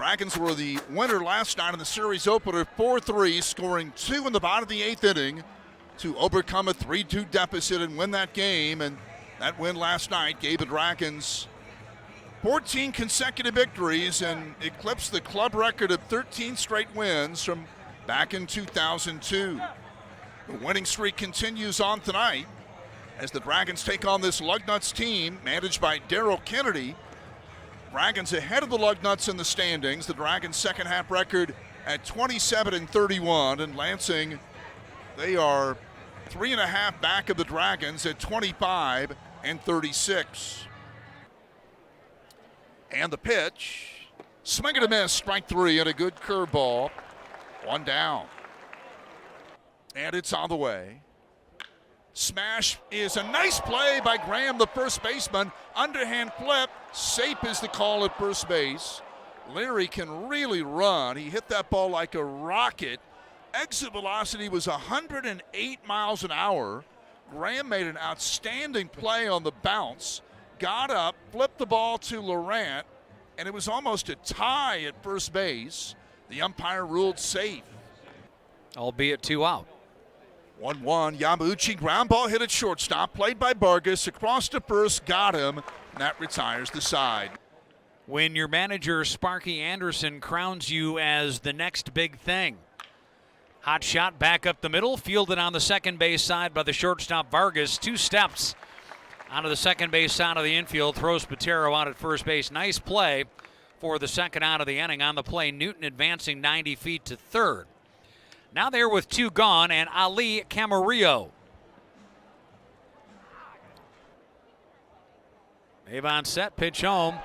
Dragons were the winner last night in the series opener, 4-3, scoring 2 in the bottom of the 8th inning to overcome a 3-2 deficit and win that game. And that win last night gave the Dragons 14 consecutive victories and eclipsed the club record of 13 straight wins from back in 2002. The winning streak continues on tonight as the Dragons take on this Lugnuts team managed by Darryl Kennedy. Dragons ahead of the Lugnuts in the standings. The Dragons' second half record at 27-31, and Lansing, they are 3.5 back of the Dragons at 25-36. And the pitch, swing and a miss, strike 3, and a good curveball. 1 down. And it's on the way. Smash is a nice play by Graham, the first baseman. Underhand flip, safe is the call at first base. Leary can really run. He hit that ball like a rocket. Exit velocity was 108 miles an hour. Graham made an outstanding play on the bounce. Got up, flipped the ball to Laurent, and it was almost a tie at first base. The umpire ruled safe. Albeit 2 out. 1-1, Yamauchi, ground ball hit at shortstop, played by Vargas, across to first, got him, and that retires the side. When your manager, Sparky Anderson, crowns you as the next big thing. Hot shot back up the middle, fielded on the second base side by the shortstop Vargas. 2 steps out of the second base side of the infield, throws Patero out at first base. Nice play for the second out of the inning. On the play, Newton advancing 90 feet to third. Now there with 2 gone, and Ali Camarillo. Avon set, pitch home.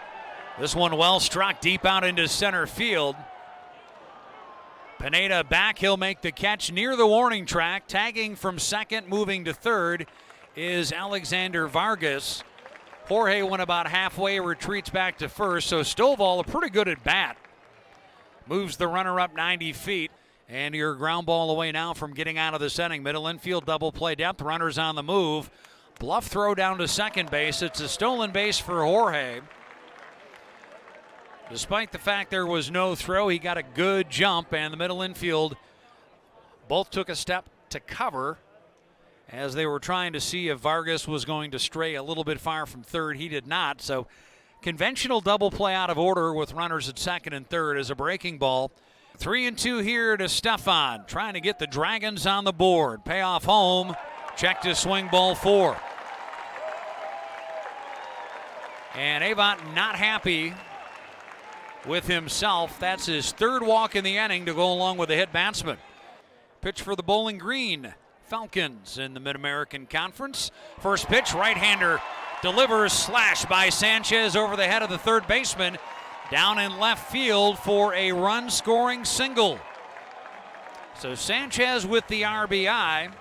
This one well struck deep out into center field. Pineda back, he'll make the catch near the warning track. Tagging from second, moving to third is Alexander Vargas. Jorge went about halfway, retreats back to first, so Stovall, a pretty good at bat. Moves the runner up 90 feet. And your ground ball away now from getting out of this inning. Middle infield double play depth. Runners on the move. Bluff throw down to second base. It's a stolen base for Jorge. Despite the fact there was no throw, he got a good jump, and the middle infield both took a step to cover as they were trying to see if Vargas was going to stray a little bit far from third. He did not. So conventional double play out of order with runners at second and third as a breaking ball. 3-2 here to Stefan, trying to get the Dragons on the board. Payoff home, check to swing ball 4. And Avant not happy with himself. That's his 3rd walk in the inning to go along with a hit batsman. Pitch for the Bowling Green Falcons in the Mid-American Conference. First pitch, right-hander delivers, slash by Sanchez over the head of the third baseman. Down in left field for a run-scoring single. So Sanchez with the RBI.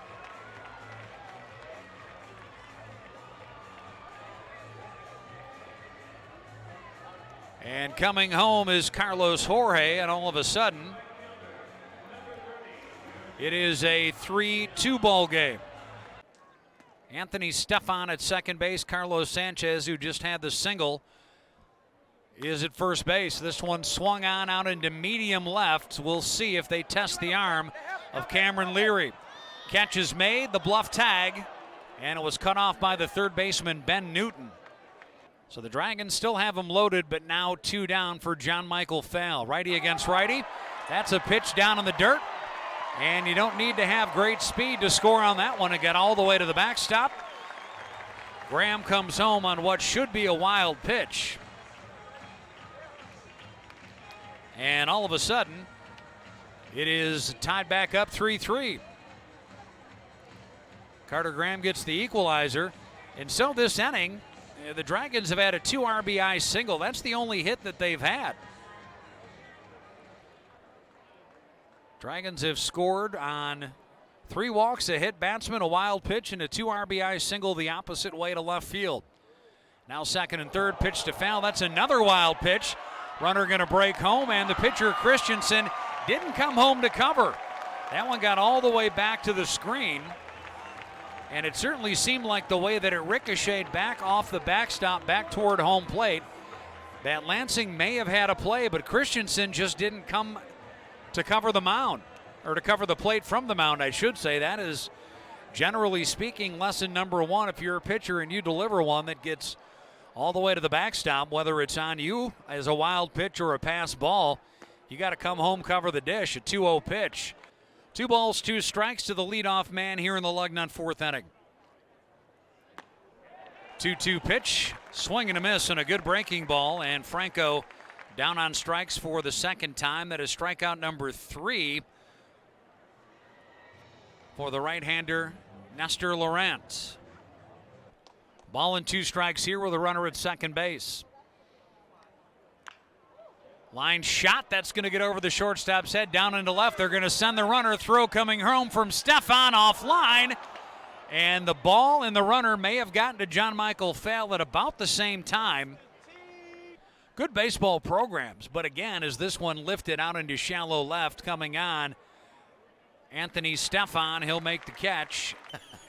And coming home is Carlos Jorge, and all of a sudden, it is a 3-2 ball game. Anthony Stefan at second base. Carlos Sanchez, who just had the single, is at first base. This one swung on out into medium left. We'll see if they test the arm of Cameron Leary. Catch is made, the bluff tag, and it was cut off by the third baseman, Ben Newton. So the Dragons still have him loaded, but now 2 down for John Michael Fahl. Righty against righty. That's a pitch down in the dirt, and you don't need to have great speed to score on that one and get all the way to the backstop. Graham comes home on what should be a wild pitch. And all of a sudden, it is tied back up 3-3. Carter Graham gets the equalizer. And so this inning, the Dragons have had a 2 RBI single. That's the only hit that they've had. Dragons have scored on 3 walks, a hit batsman, a wild pitch, and a 2 RBI single the opposite way to left field. Now second and third, pitch to foul. That's another wild pitch. Runner going to break home, and the pitcher, Christensen, didn't come home to cover. That one got all the way back to the screen, and it certainly seemed like the way that it ricocheted back off the backstop back toward home plate. that Lansing may have had a play, but Christensen just didn't come to cover the mound, or to cover the plate from the mound, I should say. That is, generally speaking, lesson number one. If you're a pitcher and you deliver one that gets all the way to the backstop, whether it's on you as a wild pitch or a pass ball, you got to come home, cover the dish. A 2-0 pitch. 2 balls, 2 strikes to the leadoff man here in the Lugnut fourth inning. 2-2 pitch, swing and a miss, and a good breaking ball. And Franco down on strikes for the second time. That is strikeout number 3 for the right-hander, Nestor Laurent. Ball and 2 strikes here with a runner at second base. Line shot, that's going to get over the shortstop's head, down into left. They're going to send the runner. Throw coming home from Stefan offline. And the ball and the runner may have gotten to John Michael Fell at about the same time. Good baseball programs, but again, as this one lifted out into shallow left, coming on, Anthony Stefan, he'll make the catch.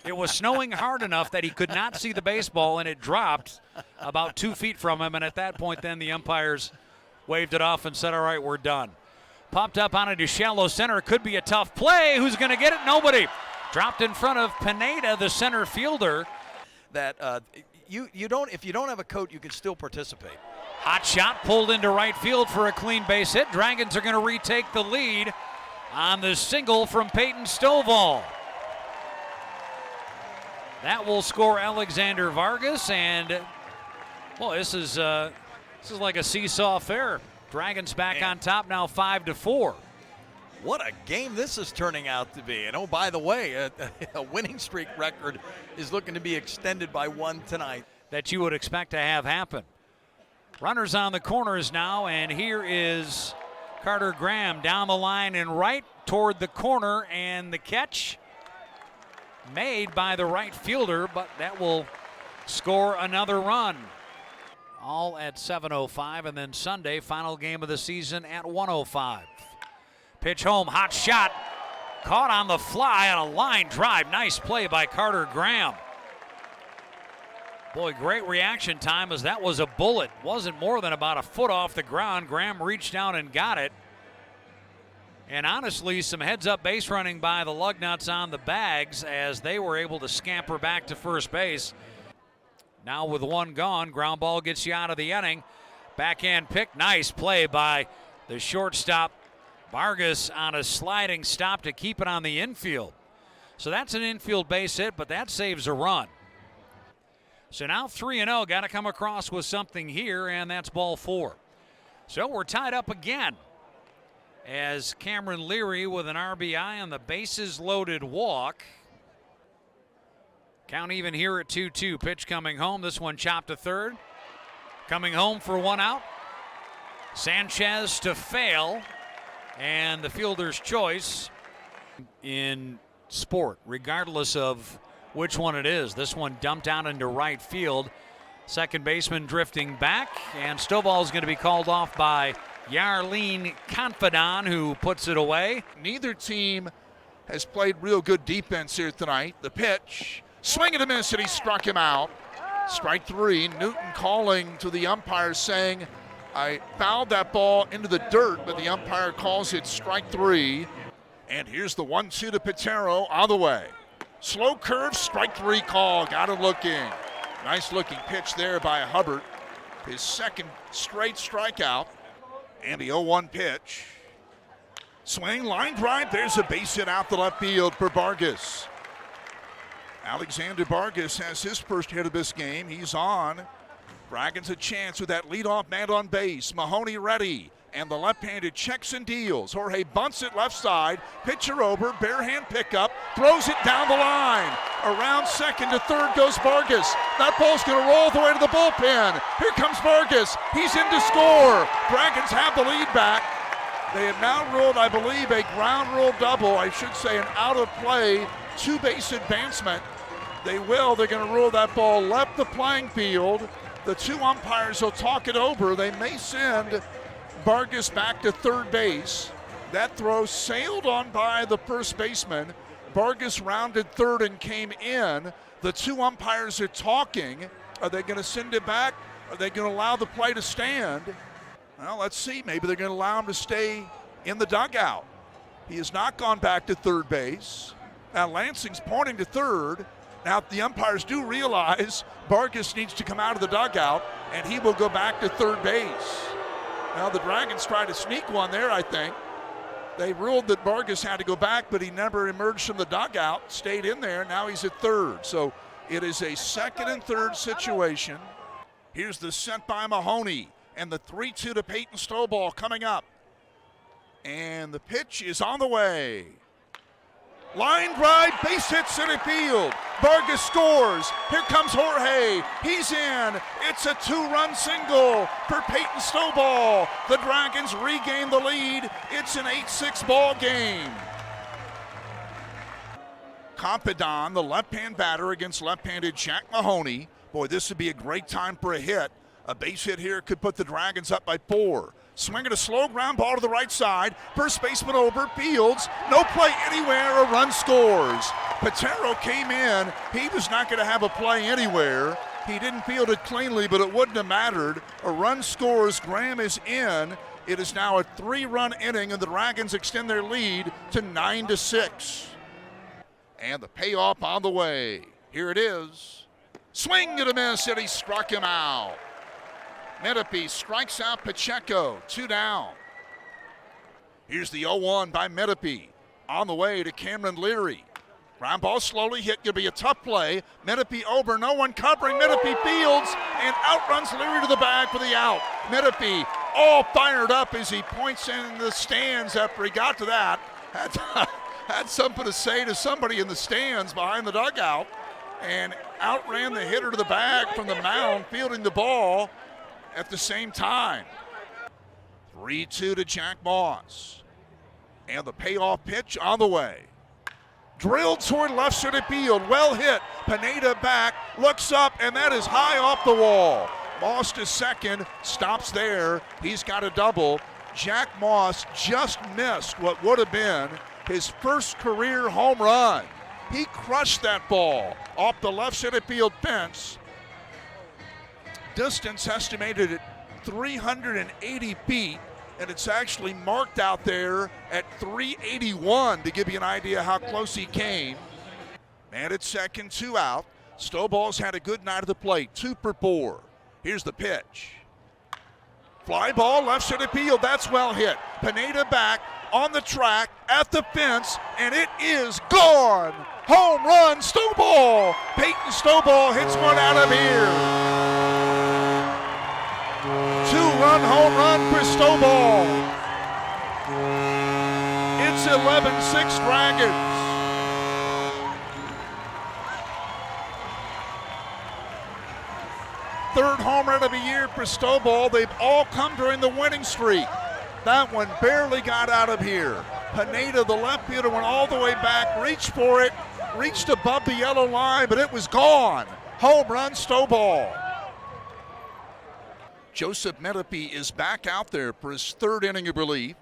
It was snowing hard enough that he could not see the baseball, and it dropped about 2 feet from him, and at that point then the umpires waved it off and said, all right, we're done. Popped up on into shallow center. Could be a tough play. Who's going to get it? Nobody. Dropped in front of Pineda, the center fielder. That you don't, if you don't have a coat, you can still participate. Hot shot pulled into right field for a clean base hit. Dragons are going to retake the lead on the single from Peyton Stovall. That will score Alexander Vargas, and well, this is like a seesaw affair. Dragons back on top now, 5-4. What a game this is turning out to be. And oh, by the way, a winning streak record is looking to be extended by 1 tonight. That you would expect to have happen. Runners on the corners now, and here is Carter Graham down the line and right toward the corner, and the catch made by the right fielder, but that will score another run. All at 7:05, and then Sunday, final game of the season at 1:05. Pitch home, hot shot, caught on the fly on a line drive. Nice play by Carter Graham. Boy, great reaction time, as that was a bullet. Wasn't more than about a foot off the ground. Graham reached down and got it. And honestly, some heads-up base running by the Lugnuts on the Bags as they were able to scamper back to first base. Now with 1 gone, ground ball gets you out of the inning. Backhand pick, nice play by the shortstop Vargas on a sliding stop to keep it on the infield. So that's an infield base hit, but that saves a run. So now 3-0, got to come across with something here, and that's ball 4. So we're tied up again as Cameron Leary with an RBI on the bases loaded walk. Count even here at 2-2. Pitch coming home. This one chopped to third. Coming home for 1 out. Sanchez to Fail. And the fielder's choice in sport, regardless of which one it is. This one dumped out into right field. Second baseman drifting back. And Stovall's going to be called off by Yarlene Confidant, who puts it away. Neither team has played real good defense here tonight. The pitch. Swing and a miss, and he struck him out. Strike 3. Newton calling to the umpire saying, I fouled that ball into the dirt, but the umpire calls it strike 3. And here's the 1-2 to Patero on the way. Slow curve, strike 3 call. Got him looking. Nice looking pitch there by Hubbard. His second straight strikeout. And the 0-1 pitch. Swing, line drive. There's a base hit out the left field for Vargas. Alexander Vargas has his first hit of this game. He's on. Dragons a chance with that leadoff man on base. Mahoney ready. And the left-handed checks and deals. Jorge bunts it left side. Pitcher over. Bare hand pickup. Throws it down the line. Around second to third goes Vargas. That ball's going to roll the way to the bullpen. Here comes Vargas. He's in to score. Dragons have the lead back. They have now ruled, I believe, a ground rule double. I should say an out-of-play 2-base advancement. They're going to rule that ball left the playing field. The 2 umpires will talk it over. They may send Vargas back to third base. That throw sailed on by the first baseman. Vargas rounded third and came in. The 2 umpires are talking. Are they going to send it back? Are they going to allow the play to stand? Well, let's see. Maybe they're going to allow him to stay in the dugout. He has not gone back to third base. Now Lansing's pointing to third. Now the umpires do realize Vargas needs to come out of the dugout, and he will go back to third base. Now the Dragons tried to sneak one there, I think. They ruled that Vargas had to go back, but he never emerged from the dugout, stayed in there. Now he's at third. So it is a second and third situation. Here's the set by Mahoney, and the 3-2 to Peyton Stovall coming up. And the pitch is on the way. Line drive, base hit center field. Vargas scores. Here comes Jorge. He's in. It's a 2-run single for Peyton Stovall. The Dragons regain the lead. It's an 8-6 ball game. Compadon, the left-hand batter against left-handed Jack Mahoney. Boy, this would be a great time for a hit. A base hit here could put the Dragons up by 4. Swinging a slow ground ball to the right side. First baseman over, Fields. No play anywhere, a run scores. Patero came in. He was not going to have a play anywhere. He didn't field it cleanly, but it wouldn't have mattered. A run scores, Graham is in. It is now a 3-run inning, and the Dragons extend their lead to 9-6. And the payoff on the way. Here it is. Swing and a miss, and he struck him out. Medepi strikes out Pacheco, 2 down. Here's the 0-1 by Medepi. On the way to Cameron Leary. Ground ball slowly hit, gonna be a tough play. Medepi over, no one covering. Medepi fields and outruns Leary to the bag for the out. Medepi all fired up as he points in the stands after he got to that. Had something to say to somebody in the stands behind the dugout and outran the hitter to the bag from the mound, fielding the ball at the same time. 3-2 to Jack Moss. And the payoff pitch on the way. Drilled toward left center field, well hit. Pineda back, looks up, and that is high off the wall. Moss to second, stops there. He's got a double. Jack Moss just missed what would have been his first career home run. He crushed that ball off the left center field fence. Distance estimated at 380 feet, and it's actually marked out there at 381 to give you an idea how close he came. And at second, 2 out. Stovall's had a good night at the plate, 2 for 4. Here's the pitch. Fly ball, left center field, that's well hit. Pineda back on the track at the fence, and it is gone. Home run, Stovall. Peyton Stovall hits one out of here. 2-run home run for Stovall. It's 11-6 Dragons. Third home run of the year for Stovall. They've all come during the winning streak. That one barely got out of here. Pineda, the left fielder, went all the way back, reached for it, reached above the yellow line, but it was gone. Home run, Stovall. Joseph Medepi is back out there for his 3rd inning of relief.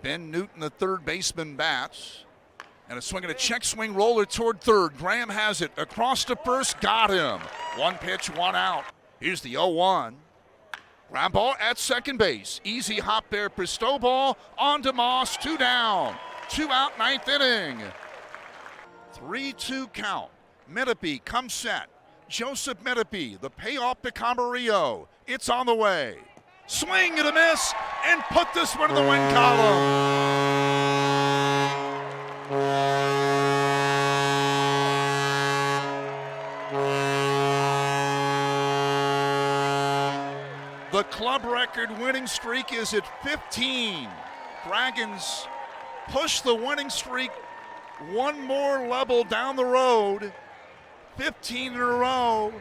Ben Newton, the third baseman, bats. And a swing and a check swing roller toward third. Graham has it across to first, got him. 1 pitch, 1 out. Here's the 0-1. Ground ball at second base. Easy hop there for Stovall. On to Moss, 2 down. 2 out, 9th inning. 3-2 count. Medepi comes set. Joseph Medepi, the payoff to Camarillo. It's on the way. Swing and a miss, and put this one in the win column. The club record winning streak is at 15. Dragons push the winning streak one more level down the road. 15 in a row.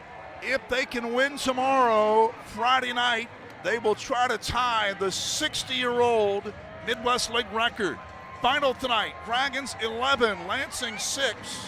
If they can win tomorrow, Friday night, they will try to tie the 60-year-old Midwest League record. Final tonight, Dragons 11, Lansing 6.